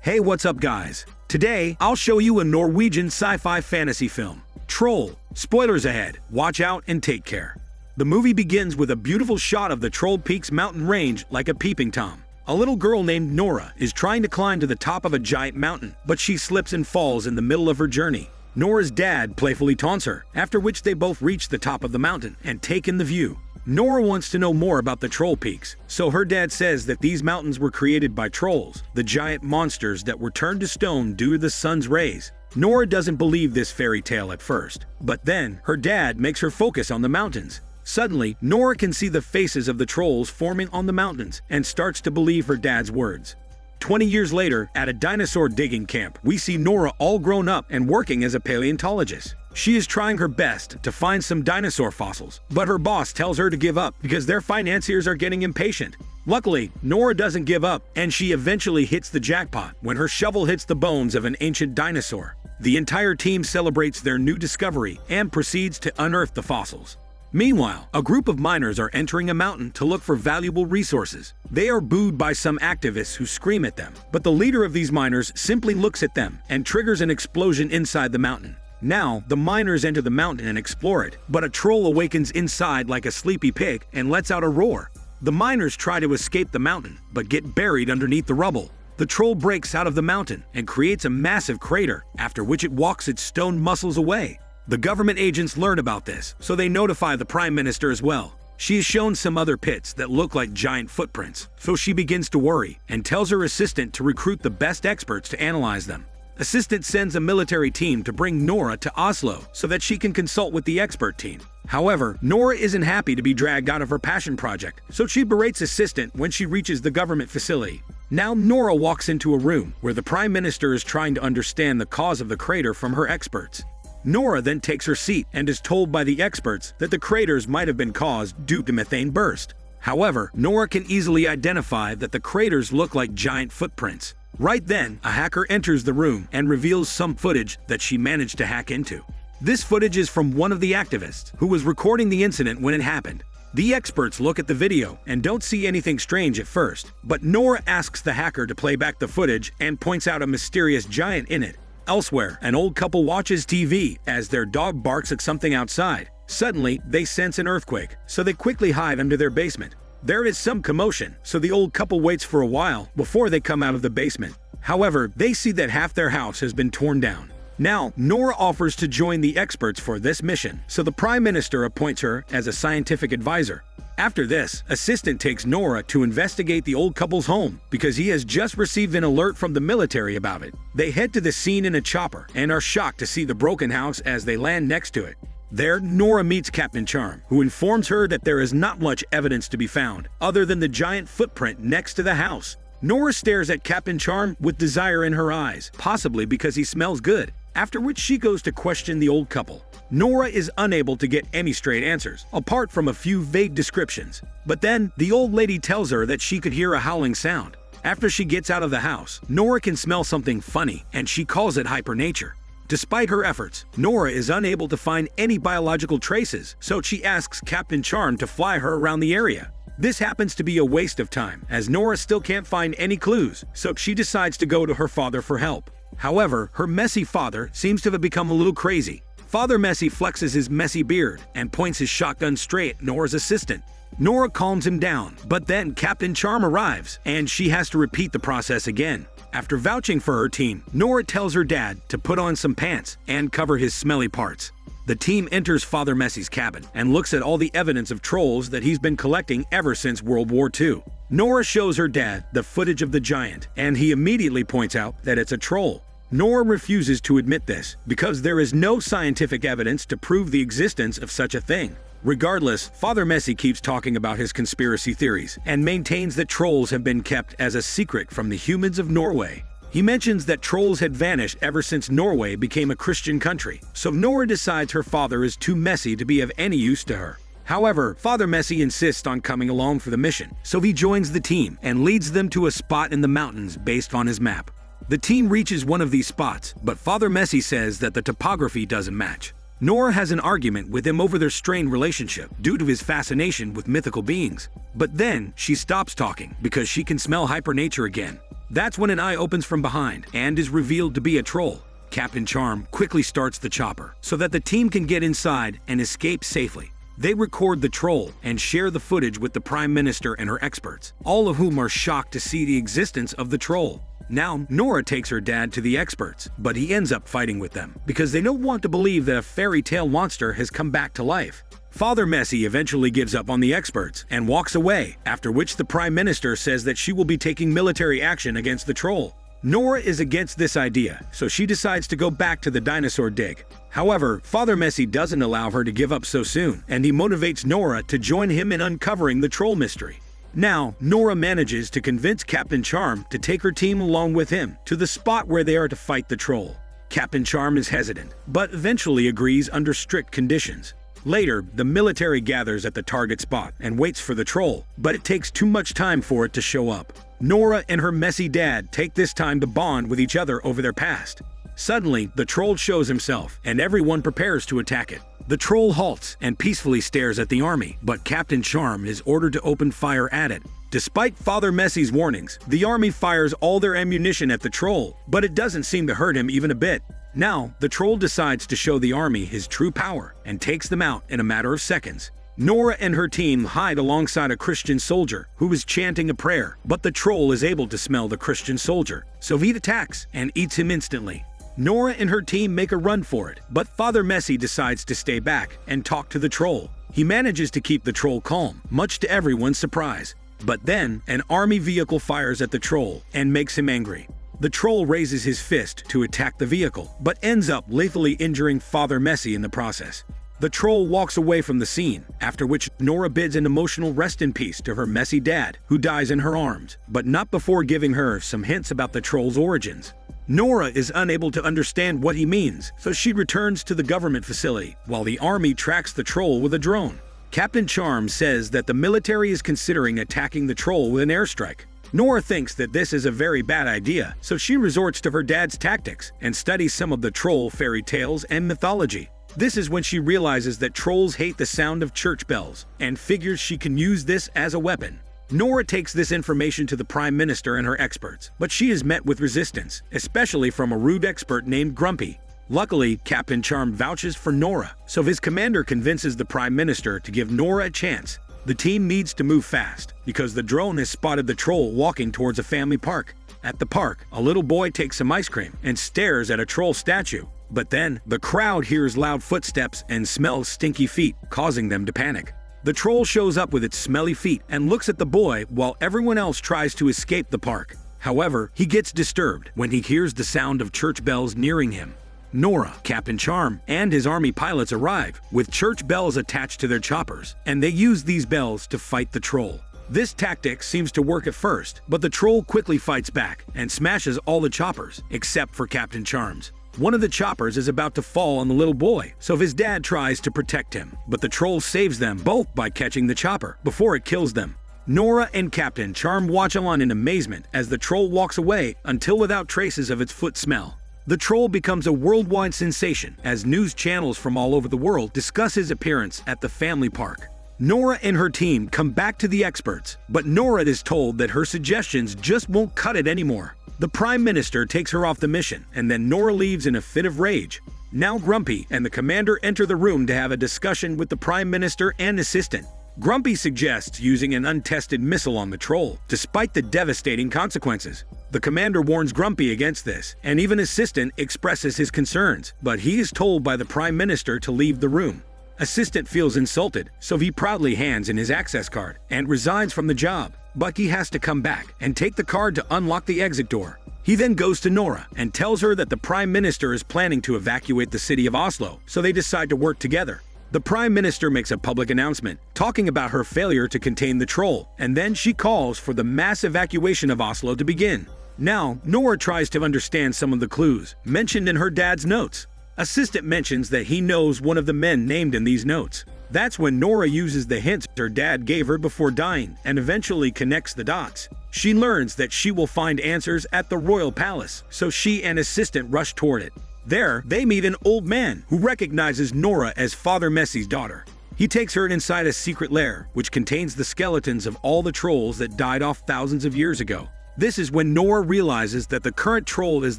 Hey, what's up guys? Today, I'll show you a Norwegian sci-fi fantasy film, Troll. Spoilers ahead, watch out and take care. The movie begins with a beautiful shot of the Troll Peaks mountain range like a peeping Tom. A little girl named Nora is trying to climb to the top of a giant mountain, but she slips and falls in the middle of her journey. Nora's dad playfully taunts her, after which they both reach the top of the mountain and take in the view. Nora wants to know more about the Troll Peaks, so her dad says that these mountains were created by trolls, the giant monsters that were turned to stone due to the sun's rays. Nora doesn't believe this fairy tale at first, but then her dad makes her focus on the mountains. Suddenly, Nora can see the faces of the trolls forming on the mountains and starts to believe her dad's words. 20 years later, at a dinosaur digging camp, we see Nora all grown up and working as a paleontologist. She is trying her best to find some dinosaur fossils, but her boss tells her to give up because their financiers are getting impatient. Luckily, Nora doesn't give up, and she eventually hits the jackpot when her shovel hits the bones of an ancient dinosaur. The entire team celebrates their new discovery and proceeds to unearth the fossils. Meanwhile, a group of miners are entering a mountain to look for valuable resources. They are booed by some activists who scream at them, but the leader of these miners simply looks at them and triggers an explosion inside the mountain. Now, the miners enter the mountain and explore it, but a troll awakens inside like a sleepy pig and lets out a roar. The miners try to escape the mountain, but get buried underneath the rubble. The troll breaks out of the mountain and creates a massive crater, after which it walks its stone muscles away. The government agents learn about this, so they notify the Prime Minister as well. She is shown some other pits that look like giant footprints, so she begins to worry and tells her assistant to recruit the best experts to analyze them. Assistant sends a military team to bring Nora to Oslo so that she can consult with the expert team. However, Nora isn't happy to be dragged out of her passion project, so she berates Assistant when she reaches the government facility. Now Nora walks into a room where the Prime Minister is trying to understand the cause of the crater from her experts. Nora then takes her seat and is told by the experts that the craters might have been caused due to methane burst. However, Nora can easily identify that the craters look like giant footprints. Right then, a hacker enters the room and reveals some footage that she managed to hack into. This footage is from one of the activists, who was recording the incident when it happened. The experts look at the video and don't see anything strange at first, but Nora asks the hacker to play back the footage and points out a mysterious giant in it. Elsewhere, an old couple watches TV as their dog barks at something outside. Suddenly, they sense an earthquake, so they quickly hide under their basement. There is some commotion, so the old couple waits for a while before they come out of the basement. However, they see that half their house has been torn down. Now, Nora offers to join the experts for this mission, so the Prime Minister appoints her as a scientific advisor. After this, Assistant takes Nora to investigate the old couple's home because he has just received an alert from the military about it. They head to the scene in a chopper and are shocked to see the broken house as they land next to it. There, Nora meets Captain Charm, who informs her that there is not much evidence to be found, other than the giant footprint next to the house. Nora stares at Captain Charm with desire in her eyes, possibly because he smells good, after which she goes to question the old couple. Nora is unable to get any straight answers, apart from a few vague descriptions. But then, the old lady tells her that she could hear a howling sound. After she gets out of the house, Nora can smell something funny, and she calls it hypernature. Despite her efforts, Nora is unable to find any biological traces, so she asks Captain Charm to fly her around the area. This happens to be a waste of time, as Nora still can't find any clues, so she decides to go to her father for help. However, her messy father seems to have become a little crazy. Father Messy flexes his messy beard and points his shotgun straight at Nora's assistant. Nora calms him down, but then Captain Charm arrives, and she has to repeat the process again. After vouching for her team, Nora tells her dad to put on some pants and cover his smelly parts. The team enters Father Messy's cabin and looks at all the evidence of trolls that he's been collecting ever since World War II. Nora shows her dad the footage of the giant, and he immediately points out that it's a troll. Nora refuses to admit this because there is no scientific evidence to prove the existence of such a thing. Regardless, Father Messy keeps talking about his conspiracy theories and maintains that trolls have been kept as a secret from the humans of Norway. He mentions that trolls had vanished ever since Norway became a Christian country, so Nora decides her father is too messy to be of any use to her. However, Father Messy insists on coming along for the mission, so he joins the team and leads them to a spot in the mountains based on his map. The team reaches one of these spots, but Father Messy says that the topography doesn't match. Nora has an argument with him over their strained relationship due to his fascination with mythical beings. But then she stops talking because she can smell Hibernating again. That's when an eye opens from behind and is revealed to be a troll. Captain Charm quickly starts the chopper so that the team can get inside and escape safely. They record the troll and share the footage with the Prime Minister and her experts, all of whom are shocked to see the existence of the troll. Now, Nora takes her dad to the experts, but he ends up fighting with them because they don't want to believe that a fairy tale monster has come back to life. Father Messi eventually gives up on the experts and walks away, after which the Prime Minister says that she will be taking military action against the troll. Nora is against this idea, so she decides to go back to the dinosaur dig. However, Father Messi doesn't allow her to give up so soon, and he motivates Nora to join him in uncovering the troll mystery. Now, Nora manages to convince Captain Charm to take her team along with him to the spot where they are to fight the troll. Captain Charm is hesitant, but eventually agrees under strict conditions. Later, the military gathers at the target spot and waits for the troll, but it takes too much time for it to show up. Nora and her messy dad take this time to bond with each other over their past. Suddenly, the troll shows himself, and everyone prepares to attack it. The troll halts and peacefully stares at the army, but Captain Charm is ordered to open fire at it. Despite Father Messi's warnings, the army fires all their ammunition at the troll, but it doesn't seem to hurt him even a bit. Now, the troll decides to show the army his true power and takes them out in a matter of seconds. Nora and her team hide alongside a Christian soldier who is chanting a prayer, but the troll is able to smell the Christian soldier, so he attacks and eats him instantly. Nora and her team make a run for it, but Father Messi decides to stay back and talk to the troll. He manages to keep the troll calm, much to everyone's surprise. But then, an army vehicle fires at the troll and makes him angry. The troll raises his fist to attack the vehicle, but ends up lethally injuring Father Messi in the process. The troll walks away from the scene, after which Nora bids an emotional rest in peace to her messy dad, who dies in her arms, but not before giving her some hints about the troll's origins. Nora is unable to understand what he means, so she returns to the government facility, while the army tracks the troll with a drone. Captain Charm says that the military is considering attacking the troll with an airstrike. Nora thinks that this is a very bad idea, so she resorts to her dad's tactics and studies some of the troll fairy tales and mythology. This is when she realizes that trolls hate the sound of church bells and figures she can use this as a weapon. Nora takes this information to the Prime Minister and her experts, but she is met with resistance, especially from a rude expert named Grumpy. Luckily, Captain Charm vouches for Nora, so his commander convinces the Prime Minister to give Nora a chance. The team needs to move fast, because the drone has spotted the troll walking towards a family park. At the park, a little boy takes some ice cream and stares at a troll statue. But then, the crowd hears loud footsteps and smells stinky feet, causing them to panic. The troll shows up with its smelly feet and looks at the boy while everyone else tries to escape the park. However, he gets disturbed when he hears the sound of church bells nearing him. Nora, Captain Charm, and his army pilots arrive, with church bells attached to their choppers, and they use these bells to fight the troll. This tactic seems to work at first, but the troll quickly fights back and smashes all the choppers, except for Captain Charm's. One of the choppers is about to fall on the little boy, so his dad tries to protect him, but the troll saves them both by catching the chopper before it kills them. Nora and Captain Charm watch on in amazement as the troll walks away until without traces of its foot smell. The troll becomes a worldwide sensation as news channels from all over the world discuss his appearance at the family park. Nora and her team come back to the experts, but Nora is told that her suggestions just won't cut it anymore. The Prime Minister takes her off the mission, and then Nora leaves in a fit of rage. Now Grumpy and the commander enter the room to have a discussion with the Prime Minister and assistant. Grumpy suggests using an untested missile on the troll, despite the devastating consequences. The commander warns Grumpy against this, and even Assistant expresses his concerns, but he is told by the Prime Minister to leave the room. Assistant feels insulted, so he proudly hands in his access card and resigns from the job. Bucky has to come back and take the card to unlock the exit door. He then goes to Nora and tells her that the Prime Minister is planning to evacuate the city of Oslo, so they decide to work together. The Prime Minister makes a public announcement, talking about her failure to contain the troll, and then she calls for the mass evacuation of Oslo to begin. Now, Nora tries to understand some of the clues mentioned in her dad's notes. Assistant mentions that he knows one of the men named in these notes. That's when Nora uses the hints her dad gave her before dying and eventually connects the dots. She learns that she will find answers at the royal palace, so she and Assistant rush toward it. There, they meet an old man who recognizes Nora as Father Messi's daughter. He takes her inside a secret lair, which contains the skeletons of all the trolls that died off thousands of years ago. This is when Nora realizes that the current troll is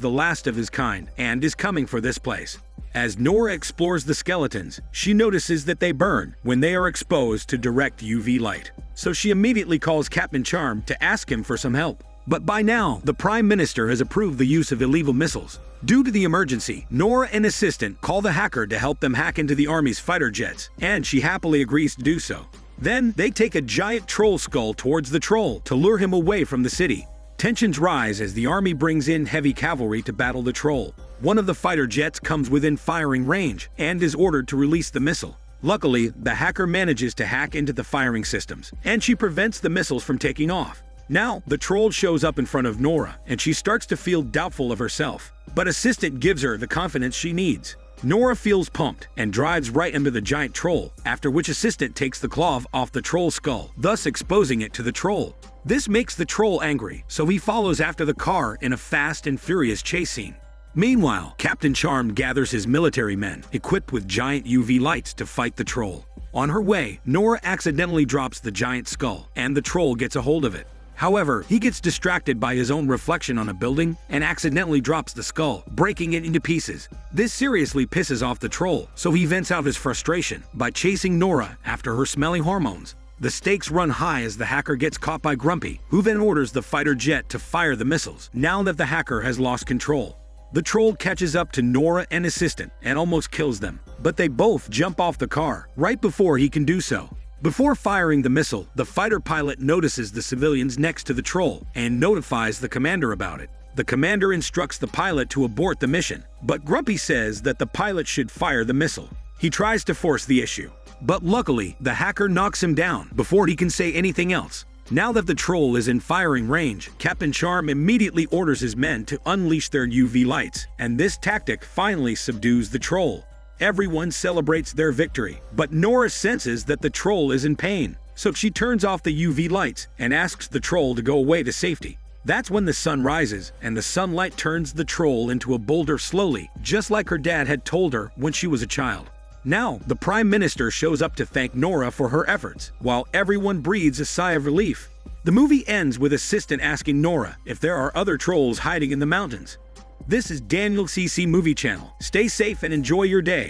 the last of his kind and is coming for this place. As Nora explores the skeletons, she notices that they burn when they are exposed to direct UV light. So she immediately calls Captain Charm to ask him for some help. But by now, the Prime Minister has approved the use of illegal missiles. Due to the emergency, Nora and assistant call the hacker to help them hack into the army's fighter jets, and she happily agrees to do so. Then, they take a giant troll skull towards the troll to lure him away from the city. Tensions rise as the army brings in heavy cavalry to battle the troll. One of the fighter jets comes within firing range and is ordered to release the missile. Luckily, the hacker manages to hack into the firing systems, and she prevents the missiles from taking off. Now, the troll shows up in front of Nora, and she starts to feel doubtful of herself. But assistant gives her the confidence she needs. Nora feels pumped and drives right into the giant troll, after which assistant takes the claw off the troll's skull, thus exposing it to the troll. This makes the troll angry, so he follows after the car in a fast and furious chase scene. Meanwhile, Captain Charm gathers his military men, equipped with giant UV lights to fight the troll. On her way, Nora accidentally drops the giant skull, and the troll gets a hold of it. However, he gets distracted by his own reflection on a building and accidentally drops the skull, breaking it into pieces. This seriously pisses off the troll, so he vents out his frustration by chasing Nora after her smelly hormones. The stakes run high as the hacker gets caught by Grumpy, who then orders the fighter jet to fire the missiles, now that the hacker has lost control. The troll catches up to Nora and assistant and almost kills them, but they both jump off the car right before he can do so. Before firing the missile, the fighter pilot notices the civilians next to the troll and notifies the commander about it. The commander instructs the pilot to abort the mission, but Grumpy says that the pilot should fire the missile. He tries to force the issue, but luckily, the hacker knocks him down before he can say anything else. Now that the troll is in firing range, Captain Charm immediately orders his men to unleash their UV lights, and this tactic finally subdues the troll. Everyone celebrates their victory, but Nora senses that the troll is in pain, so she turns off the UV lights and asks the troll to go away to safety. That's when the sun rises, and the sunlight turns the troll into a boulder slowly, just like her dad had told her when she was a child. Now, the Prime Minister shows up to thank Nora for her efforts, while everyone breathes a sigh of relief. The movie ends with assistant asking Nora if there are other trolls hiding in the mountains. This is Daniel CC Movie Channel. Stay safe and enjoy your day.